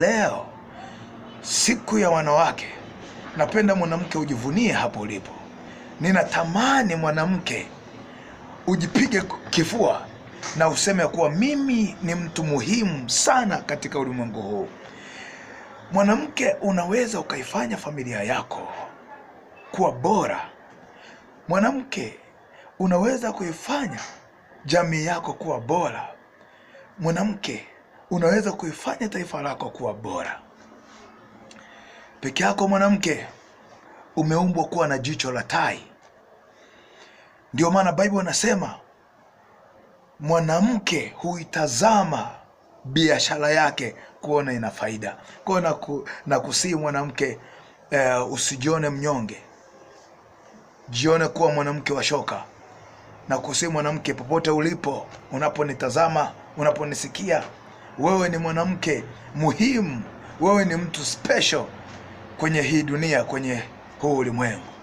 Leo siku ya wanawake, napenda mwanamke ujivunie hapo ulipo. Ninatamani mwanamke ujipige kifua na useme kuwa mimi ni mtu muhimu sana katika ulimwengu huu. Mwanamke, unaweza ukaifanya familia yako kuwa bora. Mwanamke, unaweza kuifanya jamii yako kuwa bora. Mwanamke, unaweza kuifanya taifa lako kuwa bora. Peke yako mwanamke, umeumbwa kuwa na jicho la tai. Ndio maana Biblia inasema mwanamke huitazama biashara yake kuona ina faida. Kwa na kusihi mwanamke, usijione mnyonge. Jione kuwa mwanamke wa shoka. Na kusihi mwanamke, popote ulipo, unaponitazama, unaponisikia, wewe ni mwanamke muhimu. Wewe ni mtu special kwenye hii dunia, kwenye huu ulimwengu.